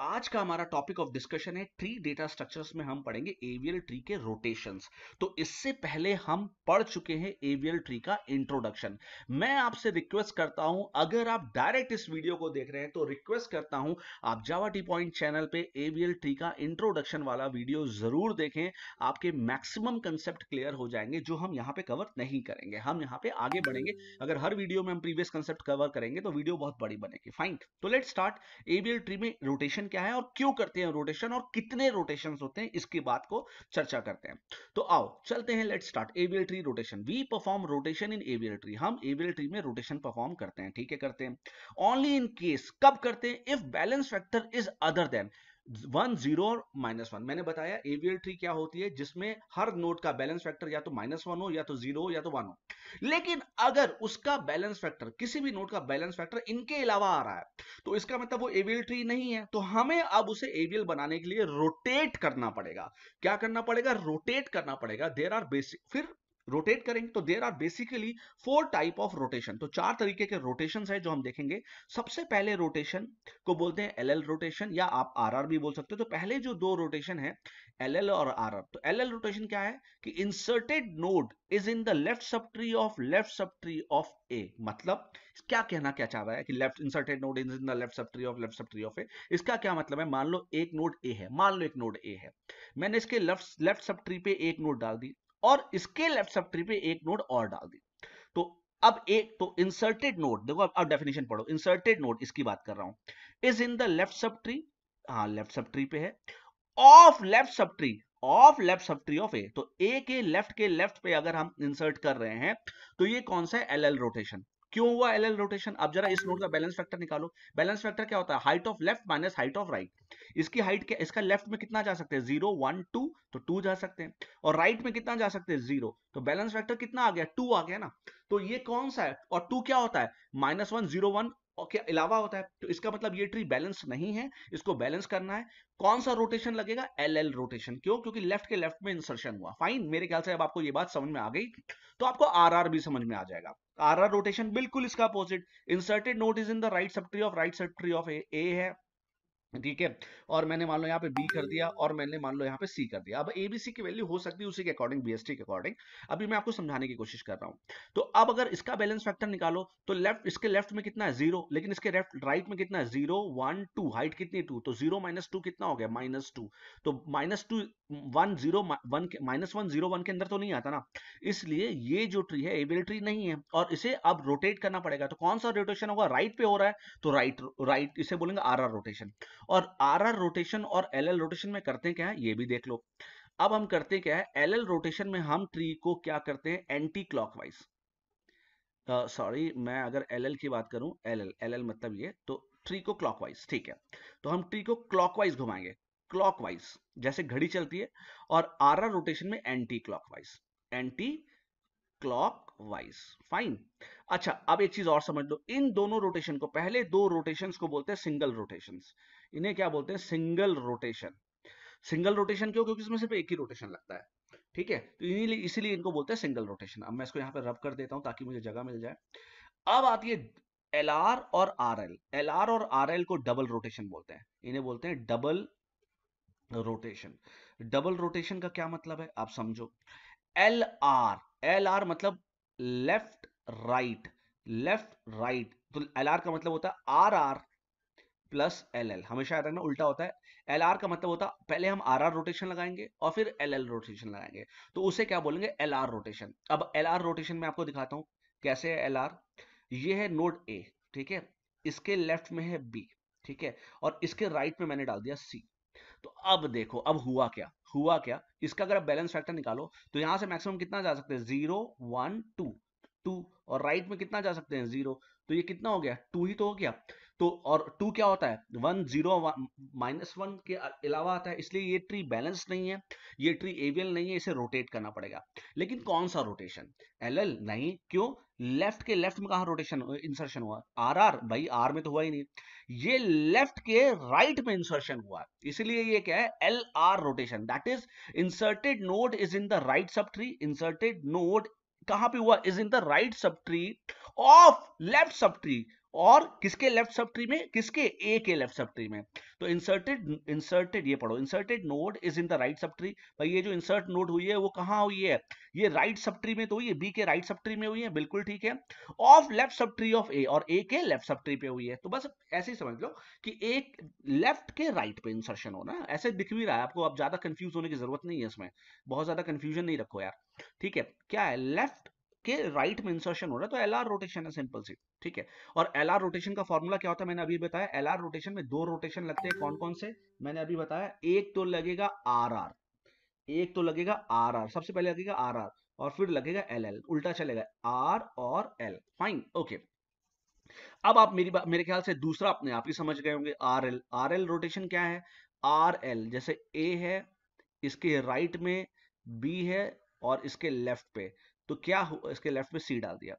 आज का हमारा टॉपिक ऑफ डिस्कशन है ट्री डेटा स्ट्रक्चर्स में हम पढ़ेंगे एवीएल ट्री के रोटेशंस। तो इससे पहले हम पढ़ चुके हैं एवीएल ट्री का इंट्रोडक्शन। मैं आपसे रिक्वेस्ट करता हूं, अगर आप डायरेक्ट इस वीडियो को देख रहे हैं तो रिक्वेस्ट करता हूं आप जावा टी पॉइंट चैनल पे एवीएल ट्री का इंट्रोडक्शन वाला वीडियो जरूर देखें। आपके मैक्सिमम कंसेप्ट क्लियर हो जाएंगे जो हम यहाँ पे कवर नहीं करेंगे। हम यहाँ पे आगे बढ़ेंगे। अगर हर वीडियो में हम प्रीवियस कंसेप्ट कवर करेंगे तो वीडियो बहुत बड़ी बनेगी। फाइन, तो लेट्स स्टार्ट। एवीएल ट्री में रोटेशन क्या है और क्यों करते हैं रोटेशन और कितने रोटेशंस होते हैं, इसकी बात को चर्चा करते हैं। तो आओ चलते हैं, let's start. AVL tree rotation. We perform rotation in AVL tree. हम एवीएल ट्री में रोटेशन परफॉर्म करते हैं, ठीक है, करते हैं। ओनली इन केस, कब करते हैं? If balance factor is other than 1 0 और -1। मैंने बताया एवीएल ट्री क्या होती है, जिसमें हर नोड का बैलेंस फैक्टर या तो -1 हो, या तो 0 हो, या तो 1 हो। लेकिन अगर उसका बैलेंस फैक्टर, किसी भी नोड का बैलेंस फैक्टर इनके अलावा आ रहा है, तो इसका मतलब वो एवीएल ट्री नहीं है। तो हमें अब उसे एवीएल बनाने के लिए रोटेट करना पड़ेगा। क्या करना पड़ेगा? रोटेट करना पड़ेगा। देयर आर बेसिक, फिर रोटेट करेंगे तो there are basically 4 type of rotation. तो 4 तरीके के रोटेशंस है जो हम देखेंगे। सबसे पहले रोटेशन को बोलते हैं एलएल रोटेशन, या आप आरआर भी बोल सकते हो। तो पहले जो दो रोटेशन है एलएल और आरआर। तो एलएल रोटेशन क्या है कि inserted node is in the left sub tree of A. मतलब क्या कहना क्या चाह रहा है कि left inserted node is in the left sub tree of A. इसका क्या मतलब है? मान लो एक नोड ए है, मान लो एक नोड ए है, मैंने इसके लेफ्ट सब ट्री पे एक नोड डाल दी और इसके लेफ्ट सब ट्री पे एक नोड और डाल दी। तो अब एक तो इंसर्टेड नोड, देखो अब डेफिनेशन पढ़ो। इंसर्टेड नोड, इसकी बात कर रहा हूं, is in the left sub tree, हाँ लेफ्ट सब ट्री पे है, of left sub tree, of A. तो ए के लेफ्ट पे अगर हम इंसर्ट कर रहे हैं तो ये कौन सा है? LL rotation. क्यों हुआ एलएल रोटेशन? अब जरा इस नोड का बैलेंस फैक्टर निकालो। बैलेंस फैक्टर क्या होता है? Height of left minus height of right. इसकी हाइट क्या? इसका लेफ्ट में कितना जा सकते हैं? 0 1 2, तो 2 जा सकते हैं। और राइट में कितना जा सकते हैं? 0। तो बैलेंस फैक्टर कितना आ गया? 2 आ गया ना। तो ये कौन सा है? और 2 क्या होता है? -1 0 1 और के अलावा होता है। तो इसका मतलब ये ट्री बैलेंस नहीं है, इसको बैलेंस करना है। कौन सा रोटेशन लगेगा? LL rotation. क्यों? क्योंकि लेफ्ट के लेफ्ट में इंसर्शन हुआ। फाइन, मेरे ख्याल से अब आपको ये बात समझ में आ गई, तो आपको आरआर भी समझ में आ जाएगा। आरआर रोटेशन बिल्कुल इसका अपोजिट। Inserted node is in the right sub tree of A है, ठीक है। और मैंने मान लो यहाँ पे बी कर दिया और मैंने मान लो यहाँ पे सी कर दिया। अब एबीसी की वैल्यू हो सकती है उसी के अकॉर्डिंग, बीएसटी के अकॉर्डिंग। अभी मैं आपको समझाने की कोशिश कर रहा हूँ। तो अब अगर इसका बैलेंस फैक्टर निकालो तो लेफ्ट, इसके लेफ्ट में कितना है? 0। लेकिन इसके राइट में कितना है? 0 1 2। हाइट कितनी है? 2। तो 0 -2 कितना हो गया? -2। तो -2 1 0 1 -1 0 1 के अंदर तो नहीं आता ना, इसलिए ये जो ट्री है एवीएल ट्री नहीं है। और इसे अब रोटेट करना पड़ेगा। तो कौन सा रोटेशन होगा? राइट पे हो रहा है तो राइट इसे बोलेंगे आरआर रोटेशन। और आरआर रोटेशन और एलएल रोटेशन में करते क्या है ये भी देख लो। अब हम करते क्या है? एलएल रोटेशन में हम ट्री को क्या करते हैं? एंटी क्लॉकवाइज, सॉरी, मैं अगर एलएल की बात करूं, एलएल मतलब ये, तो ट्री को क्लॉकवाइज, ठीक है। तो हम ट्री को क्लॉकवाइज घुमाएंगे, क्लॉकवाइज जैसे घड़ी चलती है। और आरआर रोटेशन में anti clockwise, anti clockwise. Fine. अच्छा, अब एक चीज और समझ लो। इन दोनों रोटेशन को, पहले दो रोटेशंस को बोलते हैं सिंगल रोटेशंस। इन्हें क्या बोलते हैं? Single rotation. सिंगल रोटेशन क्यों? क्योंकि इसमें सिर्फ एक ही रोटेशन लगता है, ठीक है। तो इसीलिए इनको बोलते हैं सिंगल रोटेशन। अब मैं इसको यहाँ पे रब कर देता हूं ताकि मुझे जगह मिल जाए। अब आती है एलआर और आरएल। एलआर और आरएल को डबल रोटेशन बोलते हैं। इन्हें बोलते हैं डबल रोटेशन। डबल रोटेशन का क्या मतलब है आप समझो। एल आर मतलब लेफ्ट राइट, लेफ्ट राइट। तो एल आर का मतलब होता है R R plus L L. हमेशा याद रखना, उल्टा होता है। एल आर का मतलब होता है पहले हम आर आर रोटेशन लगाएंगे और फिर एल एल रोटेशन लगाएंगे, तो उसे क्या बोलेंगे? L R rotation. अब एल आर रोटेशन में आपको दिखाता हूं कैसे है एल आर। ये है नोड ए, ठीक है, इसके लेफ्ट में है बी, ठीक है, और इसके राइट में मैंने डाल दिया सी। तो अब देखो, अब हुआ क्या? हुआ क्या? इसका अगर आप बैलेंस फैक्टर निकालो तो यहां से मैक्सिमम कितना जा सकते हैं? 0 1 2 2। और राइट में कितना जा सकते हैं? 0। तो ये कितना हो गया? 2 ही तो हो गया। तो और 2 क्या होता है? 1 0 -1 के अलावा आता है, इसलिए ये ट्री बैलेंस नहीं है, ये ट्री एवियल नहीं है, इसे रोटेट करना पड़ेगा। लेकिन कौन सा रोटेशन? एलएल नहीं। क्यों? लेफ्ट के लेफ्ट में कहा रोटेशन इंसर्शन हुआ? आरआर, भाई आर में तो हुआ ही नहीं। ये लेफ्ट के राइट में इंसर्शन हुआ, इसलिए ये क्या है? L R rotation. That is inserted node is in the right sub tree. Inserted node कहां पे हुआ? Is in the right sub tree of left sub tree, और किसके लेफ्ट सब ट्री में, किसके ए के लेफ्ट सब ट्री में। तो इंसर्टेड ये पढ़ो, inserted node is in the right sub tree. भाई ये जो इंसर्ट नोड हुई है वो कहां हुई है, ये राइट सब ट्री में तो हुई है, बी के राइट सब ट्री में हुई है, बिल्कुल ठीक है। Of left sub tree of A, और ए के लेफ्ट सब ट्री पे हुई है। तो बस ऐसे ही समझ लो कि एक लेफ्ट के राइट पे इंसर्शन होना, ऐसे दिख भी रहा है आपको, अब ज्यादा कंफ्यूज होने की जरूरत नहीं है इसमें, बहुत ज्यादा कंफ्यूजन नहीं रखो यार, ठीक है। क्या है, लेफ्ट के राइट में इंसर्शन हो रहा है, तो एलआर रोटेशन है, सिंपल सी, ठीक है। और एलआर रोटेशन का फॉर्मूला क्या होता है, मैंने अभी बताया, एलआर रोटेशन में दो रोटेशन लगते हैं, कौन कौन से, मैंने अभी बताया, एक तो लगेगा आर आर, एक तो लगेगा आर आर, सबसे पहले लगेगा आर आर, और फिर लगेगा एल एल, उल्टा चलेगा, आर और एल, फाइन, ओके। अब आप मेरी बात, मेरे ख्याल से दूसरा अपने आप ही समझ गए होंगे, R L. R L rotation क्या है, आर एल जैसे ए है, इसके राइट में बी है, और इसके लेफ्ट पे, तो क्या हुआ, इसके लेफ्ट पे सी डाल दिया,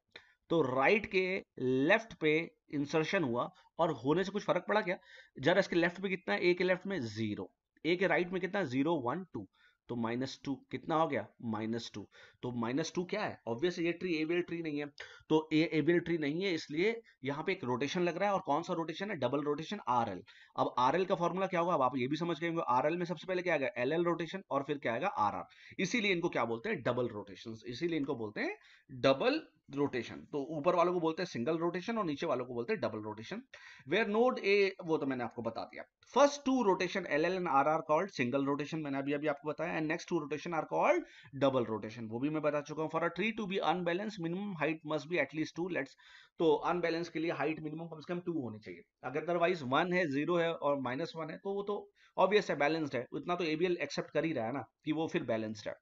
तो राइट के लेफ्ट पे इंसर्शन हुआ, और होने से कुछ फर्क पड़ा क्या, जरा इसके लेफ्ट पे कितना है, ए के लेफ्ट में जीरो, ए के राइट में कितना, 0 1 2, तो -2 कितना हो गया, -2। तो -2 क्या है, ऑब्वियस ये ट्री एवियल ट्री नहीं है, तो ए एवियल ट्री नहीं है, इसलिए यहाँ पे एक रोटेशन लग रहा है, और कौन सा रोटेशन है, डबल रोटेशन आर एल। अब आर एल का फॉर्मूला क्या होगा, अब आप ये भी समझ गए होंगे, आर एल में सबसे पहले क्या आएगा, एल एल रोटेशन, और फिर क्या आएगा, आर आर। इसीलिए इनको क्या बोलते हैं, डबल रोटेशन, इसीलिए इनको बोलते हैं डबल रोटेशन। तो ऊपर वालों को बोलते हैं सिंगल रोटेशन, और नीचे वालों को बोलते हैं double rotation. Where node A, वो तो मैंने आपको बता दिया। First two rotation L L and R R called single rotation, मैंने अभी अभी आपको बताया, and next two rotation are called double rotation, वो भी मैं बता चुका हूँ। For a tree to be unbalance minimum height must be at least 2, let's, तो अनबैलेंस के लिए हाइट मिनिमम कम से कम 2 होनी चाहिए, अगर अदरवाइज 1 है, 0 है और -1 है, तो वो तो ऑब्वियस है, बैलेंस्ड है, उतना तो एबीएल एक्सेप्ट कर ही रहा है ना कि वो फिर बैलेंस्ड है।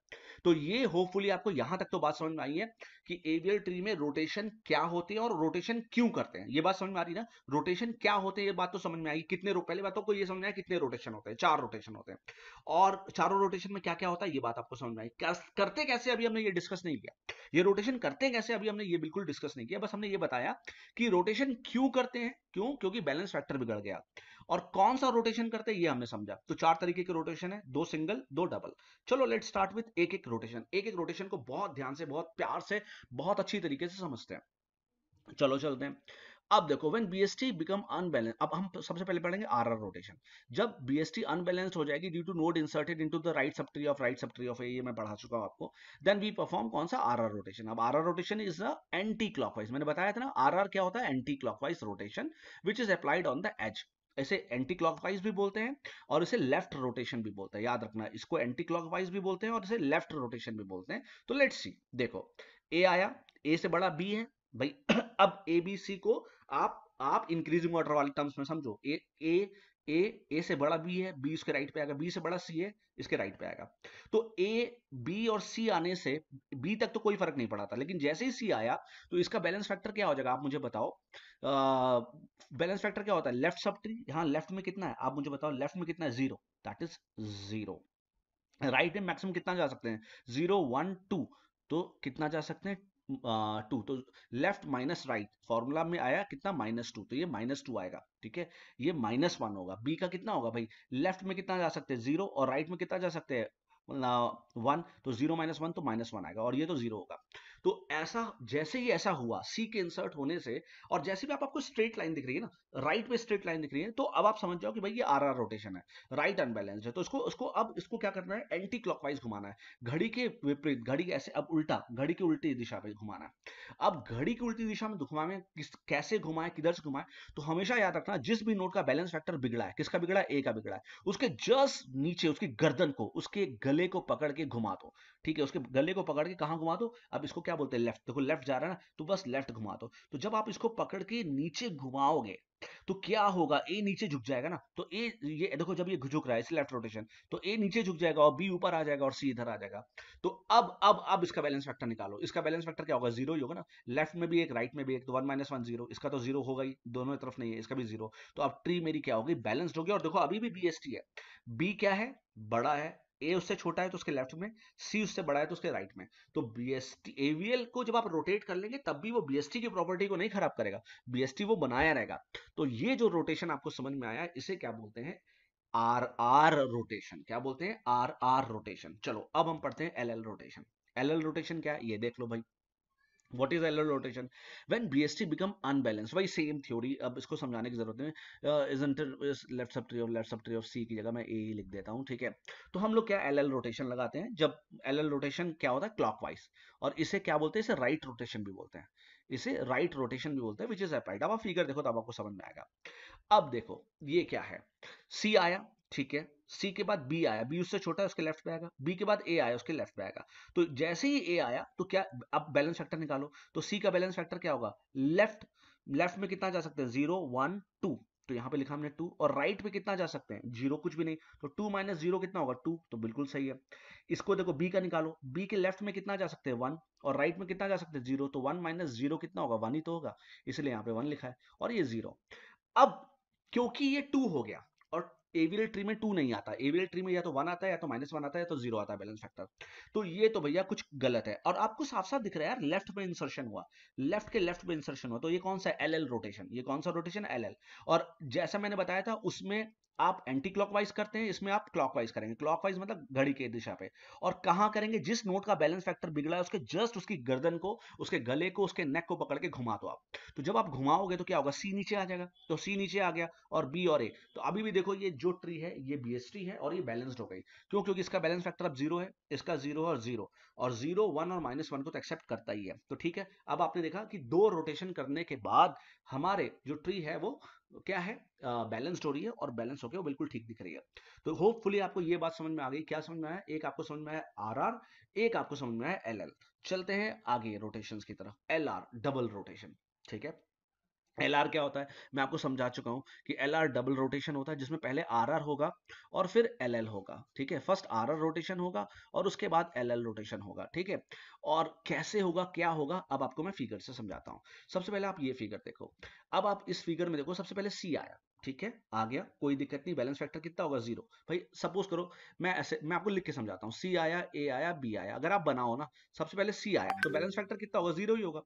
तो ये होपफुली आपको यहां तक तो बात समझ में आई है कि एबीएल ट्री में रोटेशन क्या होती है और रोटेशन क्यों करते हैं, ये बात समझ में आ रही है ना, रोटेशन क्या होते हैं ये बात तो समझ में आई, कितने पहले बात तो को ये समझ में आया कितने रोटेशन होते हैं, 4 रोटेशन होते हैं, और चारों रोटेशन में क्या क्या होता है ये बात आपको समझ में आई, करते कैसे अभी हमने ये डिस्कस नहीं किया, ये रोटेशन करते कैसे अभी हमने ये बिल्कुल डिस्कस नहीं किया, बस हमने ये बताया कि रोटेशन क्यों करते हैं, क्यों, क्योंकि बैलेंस फैक्टर बिगड़ गया, और कौन सा रोटेशन करते हैं ये हमने समझा। तो 4 तरीके के रोटेशन है, 2 सिंगल 2 डबल। चलो लेट्स स्टार्ट विद एक एक रोटेशन, एक एक रोटेशन को बहुत ध्यान से, बहुत प्यार से, बहुत अच्छी तरीके से समझते हैं। चलो चलते हैं। अब देखो व्हेन बीएसटी बिकम अनबैलेंस, अब हम सबसे पहले पढ़ेंगे आरआर रोटेशन। जब बीएसटी अनबैलेंस्ड हो जाएगी due to node inserted into the right sub tree of A, ये मैं पढ़ा चुका हूं आपको, देन वी परफॉर्म कौन सा, आरआर रोटेशन। अब RR rotation is the anti clockwise, मैंने बताया था ना आरआर क्या होता है, anti clockwise rotation which is applied on the edge. इसे एंटी क्लॉकवाइज भी बोलते हैं, और इसे लेफ्ट रोटेशन भी बोलते हैं, याद रखना, इसको एंटी क्लॉकवाइज भी बोलते हैं और इसे लेफ्ट रोटेशन भी बोलते हैं। तो लेट्स सी, देखो ए आया, ए से बड़ा बी है भाई, अब ए बी सी को आप इंक्रीजिंग ऑर्डर वाले टर्म्स में समझो, ए ए ए ए से बड़ा बी है, बी उसके राइट पे आएगा, बी से बड़ा सी है, इसके राइट पे आएगा। तो ए बी और सी आने से बी तक तो कोई फर्क नहीं पड़ा था, लेकिन जैसे ही सी आया तो इसका बैलेंस फैक्टर क्या हो जाएगा, आप मुझे बताओ। बैलेंस फैक्टर क्या होता है, लेफ्ट सब ट्री, यहाँ लेफ्ट में कितना है आप मुझे बताओ, लेफ्ट में कितना है, 0, दैट इज 0। राइट में मैक्सिमम कितना जा सकते हैं, 0 1 2, तो कितना जा सकते हैं, 2, तो लेफ्ट माइनस राइट फॉर्मूला में आया कितना, -2, तो ये -2 आएगा, ठीक है। ये -1 होगा, बी का कितना होगा भाई, लेफ्ट में कितना जा सकते हैं 0, और राइट में कितना जा सकते हैं 1, तो 0 - 1 तो -1 आएगा, और ये तो 0 होगा। तो ऐसा जैसे ही ऐसा हुआ सी के इंसर्ट होने से, और जैसे भी आपको स्ट्रेट लाइन दिख रही है ना, राइट पे स्ट्रेट लाइन दिख रही है, तो अब आप समझ जाओ कि भाई ये आरआर रोटेशन है, राइट अनबैलेंस्ड है, तो इसको अब इसको क्या करना है, एंटी क्लॉकवाइज घुमाना है, घड़ी के विपरीत, घड़ी ऐसे अब उल्टा, घड़ी की उल्टी दिशा पे घुमाना है। अब घड़ी की उल्टी दिशा में घुमाए, कैसे घुमाए, किधर से घुमाए, तो हमेशा याद रखना, जिस भी नोट का बैलेंस फैक्टर बिगड़ा है, किसका बिगड़ा है, ए का बिगड़ा है, उसके जस्ट नीचे उसकी गर्दन को, उसके गले को पकड़ के घुमा दो, ठीक है, उसके गले को पकड़ के कहां घुमा दो, अब इसको क्या बोलते हैं, लेफ्ट, देखो लेफ्ट जा रहा है ना, तो बस लेफ्ट घुमा दो। तो जब आप इसको पकड़ के नीचे घुमाओगे तो क्या होगा, ए नीचे झुक जाएगा ना, तो ए, ये देखो जब ये झुक रहा है, इस लेफ्ट रोटेशन, तो ए नीचे झुक जाएगा और बी ऊपर आ जाएगा और सी इधर आ जाएगा। तो अब इसका बैलेंस फैक्टर निकालो, इसका बैलेंस फैक्टर क्या होगा, 0 ही होगा ना, लेफ्ट में भी एक राइट में भी एक, तो 1 - 1 0, इसका तो 0 होगा ही, दोनों तरफ नहीं है, इसका भी 0। तो अब ट्री मेरी क्या होगी, बैलेंस्ड होगी, और देखो अभी भी बीएसटी है, बी क्या है, बड़ा है, ए उससे छोटा है तो उसके लेफ्ट में, सी उससे बड़ा है तो उसके राइट में। तो बीएसटी एवीएल को जब आप रोटेट कर लेंगे तब भी वो बीएसटी की प्रॉपर्टी को नहीं खराब करेगा, बीएसटी वो बनाया रहेगा। तो ये जो रोटेशन आपको समझ में आया, इसे क्या बोलते हैं, आर आर रोटेशन, क्या बोलते हैं, आर आर रोटेशन। चलो अब हम पढ़ते हैं L L rotation. L L rotation क्या है ये देख लो भाई, what is L R rotation? When BST become unbalance, वही सेम थ्योरी, अब इसको समझाने की जरूरत नहीं। Isn't left sub tree of C की जगह मैं ए ही लिख देता हूँ, ठीक है। तो हम लोग क्या एल रोटेशन लगाते हैं, जब एल रोटेशन क्या होता है क्लॉकवाइज, और इसे क्या बोलते हैं, इसे राइट रोटेशन भी बोलते हैं, इसे राइट रोटेशन भी बोलते हैं, विच इज अप्लाइड। अब आप फिगर देखो तब आपको समझ में आएगा। अब देखो ये क्या है, सी आया, ठीक है, सी के बाद बी आया, बी उससे छोटा है उसके लेफ्ट पे आएगा, बी के बाद ए आया उसके लेफ्ट पे आएगा। तो जैसे ही ए आया तो क्या, अब बैलेंस फैक्टर निकालो, तो सी का बैलेंस फैक्टर क्या होगा, लेफ्ट, लेफ्ट में कितना जा सकते हैं, 0 1 2, तो यहां पे लिखा हमने 2, और राइट पे कितना जा सकते हैं, 0 कुछ भी नहीं, तो 2 माइनस 0 कितना होगा, 2, तो बिल्कुल सही है। इसको देखो बी का निकालो, बी के लेफ्ट में कितना जा सकते हैं, 1, और राइट में कितना जा सकते हैं, 0, तो 1 माइनस 0 कितना होगा, 1 ही तो होगा, इसलिए यहाँ पे 1 लिखा है, और ये 0। अब क्योंकि ये 2 हो गया, और एवीएल ट्री में 2 नहीं आता, एवीएल ट्री में या तो 1 आता है, या तो -1 आता है, या तो 0 आता है बैलेंस फैक्टर। तो ये तो भैया कुछ गलत है, और आपको साफ साफ दिख रहा है यार, लेफ्ट में इंसर्शन हुआ, लेफ्ट के लेफ्ट में इंसर्शन हुआ, तो ये कौन सा एल रोटेशन, ये कौन सा रोटेशन, एल। और जैसा मैंने बताया था उसमें आप एंटी क्लॉकवाइज करते हैं, इसमें आप क्लॉकवाइज करेंगे, क्लॉकवाइज मतलब घड़ी के दिशा पे। और कहां करेंगे, जिस नोट का बैलेंस फैक्टर बिगड़ा है उसके जस्ट उसकी गर्दन को, उसके गले को, उसके नेक को पकड़ के घुमा दो आप। तो जब आप घुमाओगे तो क्या होगा, सी नीचे आ जाएगा, तो सी नीचे आ गया, और बी और ए, तो अभी भी देखो ये जो ट्री है ये बीएस ट्री है, और ये बैलेंस्ड हो गई, क्यों, क्योंकि इसका बैलेंस फैक्टर अब 0 है, इसका 0 और 0, और 0 1 और -1 को तो एक्सेप्ट करता ही है, तो ठीक है। अब आपने देखा कि 2 रोटेशन करने के बाद हमारे जो ट्री है वो क्या है, बैलेंस्ड हो रही है, और बैलेंस होकर वो बिल्कुल ठीक दिख रही है। तो होपफुली आपको ये बात समझ में आ गई, क्या समझ में आया, एक आपको समझ में आया आरआर, एक आपको समझ में आया एलएल। चलते हैं आगे रोटेशंस की तरफ, एलआर डबल रोटेशन, ठीक है। एलआर क्या होता है, मैं आपको समझा चुका हूं कि एलआर डबल रोटेशन होता है, जिसमें पहले आरआर होगा और फिर एलएल होगा, ठीक है। फर्स्ट आरआर रोटेशन होगा और उसके बाद एलएल रोटेशन होगा, ठीक है। और कैसे होगा, क्या होगा, अब आपको मैं फिगर से समझाता हूं। सबसे पहले आप ये फिगर देखो, अब आप इस फिगर में देखो, सबसे पहले सी आया, ठीक है, आ गया, कोई दिक्कत नहीं, बैलेंस फैक्टर कितना होगा, 0। भाई सपोज करो, मैं आपको लिख के समझाता हूँ, सी आया, ए आया, बी आया, अगर आप बनाओ ना, सबसे पहले सी आया तो बैलेंस फैक्टर कितना होगा, 0 ही होगा।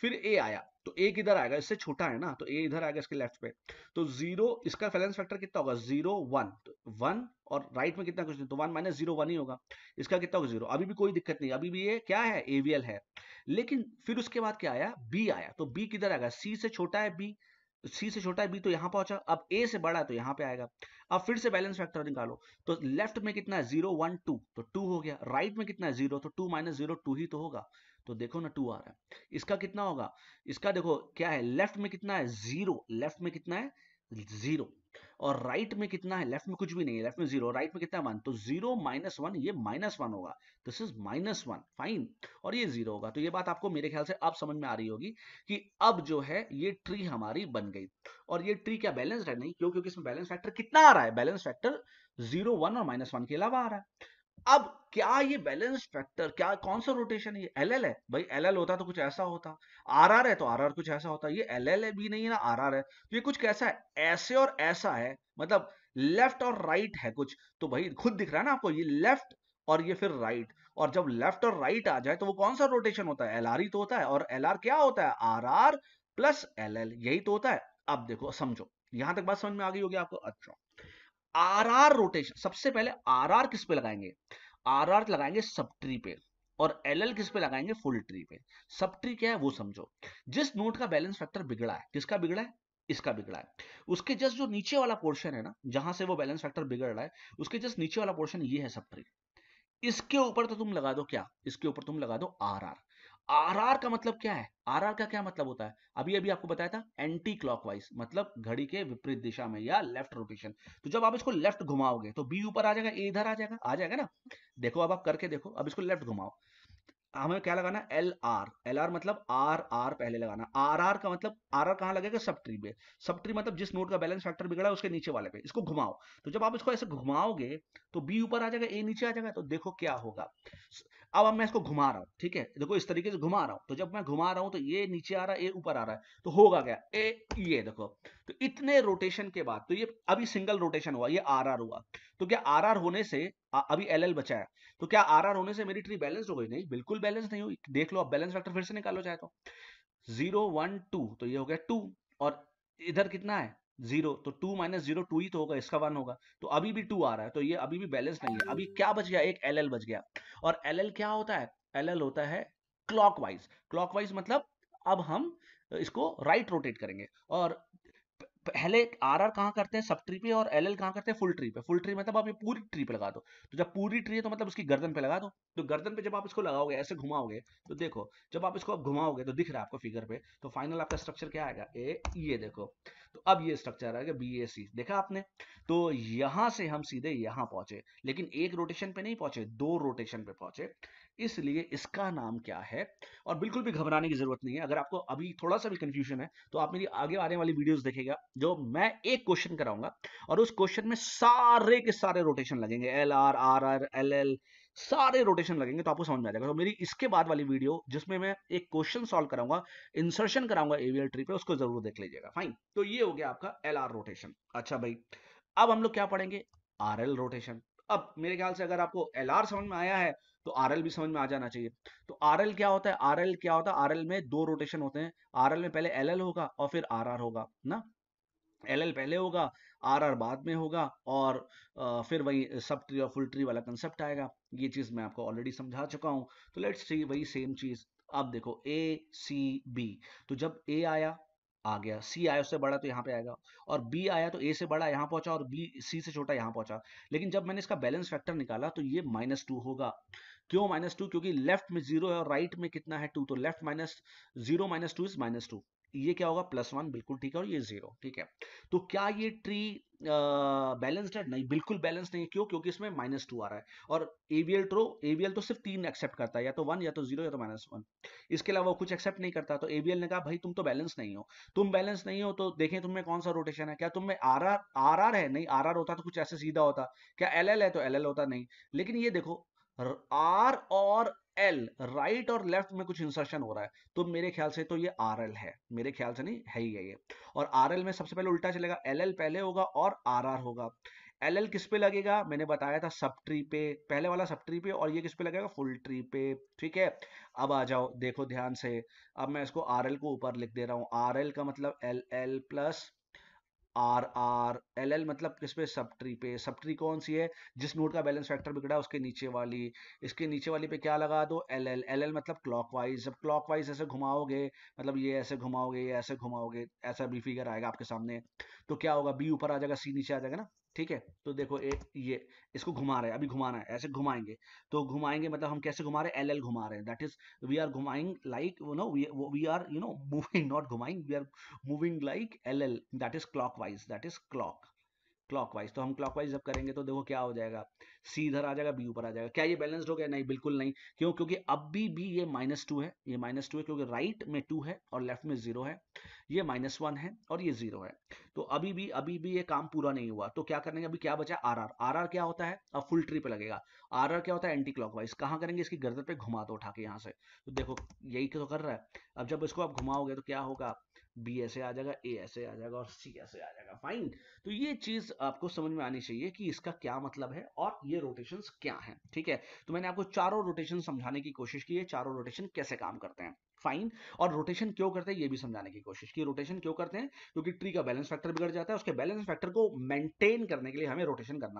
फिर ए आया, तो ए किधर आएगा, इससे छोटा है ना, तो ए इधर आएगा इसके लेफ्ट पे, तो 0, इसका बैलेंस फैक्टर कितना होगा, 0 1, तो 1, और राइट में कितना कुछ नहीं, तो 1 माइनस 0 1 ही होगा, इसका कितना होगा, 0, अभी भी कोई दिक्कत नहीं, अभी भी ये क्या है, एवीएल है। लेकिन फिर उसके बाद क्या आया, बी आया, तो बी किधर आएगा, सी से छोटा है बी, सी से छोटा है बी, तो यहां पहुंचा, अब ए से बड़ा है तो यहां पे आएगा। अब फिर से बैलेंस फैक्टर निकालो, तो लेफ्ट में कितना है, 0 1 2, तो 2 हो गया, राइट में कितना है, 0, तो 2 माइनस 0 2 ही तो होगा, तो देखो ना 2 आ रहा है। इसका कितना होगा, इसका देखो क्या है, लेफ्ट में कितना है, 0, लेफ्ट में कितना है, 0, और राइट में कितना है, लेफ्ट में कुछ भी नहीं है, लेफ्ट में 0, राइट में कितना है 1, तो 0 -1, ये -1 होगा, दिस इज -1, फाइन, और ये 0 होगा। तो ये बात आपको मेरे ख्याल से अब समझ में आ रही होगी कि अब जो है ये ट्री हमारी बन गई। और ये ट्री क्या बैलेंस्ड है, नहीं, क्यों, क्योंकि इसमें बैलेंस फैक्टर कितना आ रहा है, बैलेंस फैक्टर 0 1 और -1 के अलावा आ रहा है। अब क्या ये बैलेंस फैक्टर, क्या कौन सा रोटेशन है, ये एलएल है, भाई एलएल होता तो कुछ ऐसा होता, आरआर है तो आरआर कुछ ऐसा होता, ये एलएल है भी नहीं है ना आरआर है, तो ये कुछ कैसा है, ऐसे और ऐसा है, मतलब लेफ्ट और राइट है कुछ। तो भाई खुद दिख रहा है ना आपको, ये लेफ्ट और ये फिर राइट, और जब लेफ्ट और राइट आ जाए तो वो कौन सा रोटेशन होता है, एलआर ही तो होता है, और एलआर क्या होता है, आरआर प्लस एलएल, यही तो होता है। अब देखो समझो, यहां तक बात समझ में आ गई होगी आपको, अच्छा। आरआर रोटेशन, सबसे पहले आरआर किस पे लगाएंगे, आरआर लगाएंगे सब ट्री पे, और एलएल किस पे लगाएंगे, फुल ट्री पे। सब ट्री क्या है वो समझो, जिस नोट का बैलेंस फैक्टर बिगड़ा है, किसका बिगड़ा है, इसका बिगड़ा है, उसके जस्ट जो नीचे वाला पोर्शन है ना, जहां से वो बैलेंस फैक्टर बिगड़ रहा है, उसके जस्ट नीचे वाला पोर्शन ये है सब ट्री। इसके ऊपर तो तुम लगा दो क्या, इसके ऊपर तुम लगा दो आरआर। आरआर का मतलब क्या है, आरआर का क्या मतलब होता है, अभी अभी आपको बताया था, एंटी क्लॉकवाइज, मतलब घड़ी के विपरीत दिशा में, या लेफ्ट रोटेशन। तो जब आप इसको लेफ्ट घुमाओगे तो बी ऊपर आ जाएगा, ए इधर आ जाएगा ना। देखो अब आप करके देखो, अब इसको लेफ्ट घुमाओ, हमें क्या लगाना है, एल आर, एल आर मतलब आर आर पहले लगाना, आर आर का मतलब आर आर कहां लगेगा, सब ट्री पे, सब ट्री मतलब जिस नोट का बैलेंस फैक्टर बिगड़ा है उसके नीचे वाले पे, इसको घुमाओ। तो जब आप इसको ऐसे घुमाओगे तो बी ऊपर आ जाएगा, ए नीचे आ जाएगा, तो देखो क्या होगा। अब मैं इसको घुमा रहा हूं, ठीक है, देखो इस तरीके से घुमा रहा हूं, तो जब मैं घुमा रहा हूं तो ये नीचे आ रहा है, ए ऊपर आ रहा है, तो होगा क्या, ए, ये देखो, तो इतने रोटेशन के बाद, तो ये अभी सिंगल रोटेशन हुआ, ये आर आर हुआ, तो क्या आर आर होने से अभी एल एल बचा है, तो क्या आर आर होने से मेरी ट्री बैलेंस हो गई, नहीं, बिल्कुल बैलेंस नहीं हुई, देख लो, अब बैलेंस फैक्टर फिर से निकालो चाहे तो, 0 1 2, तो ये हो गया 2, और इधर कितना है, 0, तो 2 माइनस 0 2 ही तो होगा, इसका 1 होगा, तो अभी भी 2 आ रहा है, तो ये अभी भी बैलेंस नहीं है, अभी क्या बच गया, एक एल एल बच गया। और एल एल क्या होता है, एल एल होता है क्लॉकवाइज मतलब अब हम इसको राइट रोटेट करेंगे। और पहले आर आर कहाँ करते हैं, सब ट्री पे, और एल एल कहाँ करते हैं, फुल ट्री पे। फुल ट्री मतलब आप ये पूरी ट्री पे लगा दो। तो जब पूरी ट्री है तो मतलब उसकी गर्दन पे लगा दो। तो गर्दन पे जब आप इसको लगाओगे, ऐसे घुमाओगे, तो देखो जब आप इसको घुमाओगे तो दिख रहा है आपको फिगर पे, तो फाइनल आपका स्ट्रक्चर क्या आएगा, ए, ये देखो। तो अब ये स्ट्रक्चर आएगा बी ए सी, देखा आपने। तो यहां से हम सीधे यहां पहुंचे, लेकिन एक रोटेशन पे नहीं पहुंचे, दो रोटेशन पे पहुंचे, इसलिए इसका नाम क्या है। और बिल्कुल भी घबराने की जरूरत नहीं है। अगर आपको अभी थोड़ा सा भी कंफ्यूजन है तो आप मेरी आगे आने वाली वीडियोस देखिएगा, जो मैं एक क्वेश्चन कराऊंगा और उस क्वेश्चन में सारे के सारे रोटेशन लगेंगे, L R, R R, L L, सारे रोटेशन लगेंगे, तो आपको समझ में आ जाएगा। तो मेरी इसके बाद वाली वीडियो जिसमें मैं एक क्वेश्चन सॉल्व कराऊंगा, इंसर्शन कराऊंगा एवीएल ट्री पे, उसको जरूर देख लीजिएगा। फाइन, तो ये हो गया आपका एल आर रोटेशन। अच्छा भाई, अब हम लोग क्या पढ़ेंगे, आर एल रोटेशन। अब मेरे ख्याल से अगर आपको एल आर समझ में आया है तो आर एल भी समझ में आ जाना चाहिए। तो आर एल क्या होता है, आर एल क्या होता है, आर एल में दो रोटेशन होते हैं। आर एल में पहले एल एल होगा और फिर आर आर होगा ना। एल एल पहले होगा, आर आर बाद में होगा, और फिर वही सब ट्री और फुल ट्री वाला कंसेप्ट आएगा। ये चीज मैं आपको ऑलरेडी समझा चुका हूं। तो लेट्स सी वही सेम चीज। अब देखो ए सी बी, तो जब ए आया आ गया, सी आया उससे बड़ा तो यहाँ पे आएगा, और बी आया तो ए से बड़ा यहाँ पहुंचा, और बी सी से छोटा यहाँ पहुंचा। लेकिन जब मैंने इसका बैलेंस फैक्टर निकाला तो ये -2 होगा। क्यों -2, क्योंकि लेफ्ट में 0 है और राइट में कितना है 2, तो लेफ्ट माइनस 0 -2 इज -2। ये क्या होगा, +1, बिल्कुल ठीक है, और ये 0, ठीक है। तो क्या ये ट्री बैलेंस्ड है, नहीं, बिल्कुल बैलेंस नहीं है। क्यों, क्योंकि इसमें -2 आ रहा है। और एवीएल तो सिर्फ 3 एक्सेप्ट करता है, या तो 1, या तो 0, या तो -1। इसके अलावा वो कुछ एक्सेप्ट नहीं करता। तो एवीएल ने कहा भाई तुम तो बैलेंस नहीं हो। तुम बैलेंस नहीं हो तो देखें तुम में कौन सा रोटेशन है, क्या तुम में आर आर है, नहीं, आर आर होता तो कुछ ऐसे सीधा होता। क्या एल एल है तो एल एल होता, नहीं। लेकिन ये देखो, आर और एल, राइट और लेफ्ट में कुछ इंसर्शन हो रहा है, तो मेरे ख्याल से तो ये आर एल है, मेरे ख्याल से नहीं है ही है ये। और आर एल में सबसे पहले उल्टा चलेगा, एल एल पहले होगा और आर आर होगा। एल एल किस पे लगेगा, मैंने बताया था सब ट्री पे, पहले वाला सब ट्री पे, और ये किस पे लगेगा, फुल ट्री पे, ठीक है। अब आ जाओ, देखो ध्यान से। अब मैं इसको आर एल को ऊपर लिख दे रहा हूं, आर एल का मतलब L L plus R R, L L मतलब किस पे, सब ट्री पे। सब ट्री कौन सी है, जिस नोड का बैलेंस फैक्टर बिगड़ा है उसके नीचे वाली। इसके नीचे वाली पे क्या लगा दो, एल एल। एल एल मतलब क्लॉकवाइज। जब क्लॉकवाइज ऐसे घुमाओगे, मतलब ये ऐसे घुमाओगे, ये ऐसे घुमाओगे, ऐसा भी फिगर आएगा आपके सामने। तो क्या होगा, बी ऊपर आ जाएगा, सी नीचे आ जाएगा ना, ठीक है। तो देखो ये इसको घुमा रहे हैं, अभी घुमाना है, ऐसे घुमाएंगे। तो घुमाएंगे मतलब हम कैसे घुमा रहे हैं, एल एल घुमा रहे हैं, दैट इज वी आर घुमाइंग like we are moving, not घुमाइंग, we are moving like L L, that is clockwise, that is clockwise. तो हम क्लॉकवाइज जब करेंगे तो देखो क्या हो जाएगा, सी इधर आ जाएगा, बी ऊपर आ जाएगा। क्या ये बैलेंस्ड हो गया, नहीं, बिल्कुल नहीं। क्यों, क्योंकि अब भी ये -2 है, ये -2 है, क्योंकि राइट में 2 है और लेफ्ट में 0 है। ये -1 है और ये 0 है। तो अभी भी ये काम पूरा नहीं हुआ। तो क्या करेंगे, अभी क्या बचा, आर आर। आर आर क्या होता है, अब फुल ट्री पे लगेगा। आर आर क्या होता है, एंटी क्लॉकवाइज। कहाँ करेंगे, इसकी गर्दन पे घुमा दो उठा के यहाँ से। तो देखो यही तो कर रहा है। अब जब इसको आप घुमाओगे तो क्या होगा, बी ऐसे आ जाएगा, ए ऐसे आ जाएगा, और सी ऐसे आ जाएगा। फाइन। तो ये चीज आपको समझ में आनी चाहिए कि इसका क्या मतलब है और ये रोटेशंस क्या हैं, ठीक है। तो मैंने आपको चारों रोटेशन समझाने की कोशिश की है, चारों रोटेशन कैसे काम करते हैं। फाइन। और रोटेशन क्यों करते हैं ये भी समझाने की कोशिश की। रोटेशन क्यों करते हैं, क्योंकि ट्री का बैलेंस फैक्टर बिगड़ जाता है, उसके बैलेंस फैक्टर को मेंटेन करने के लिए हमें रोटेशन करना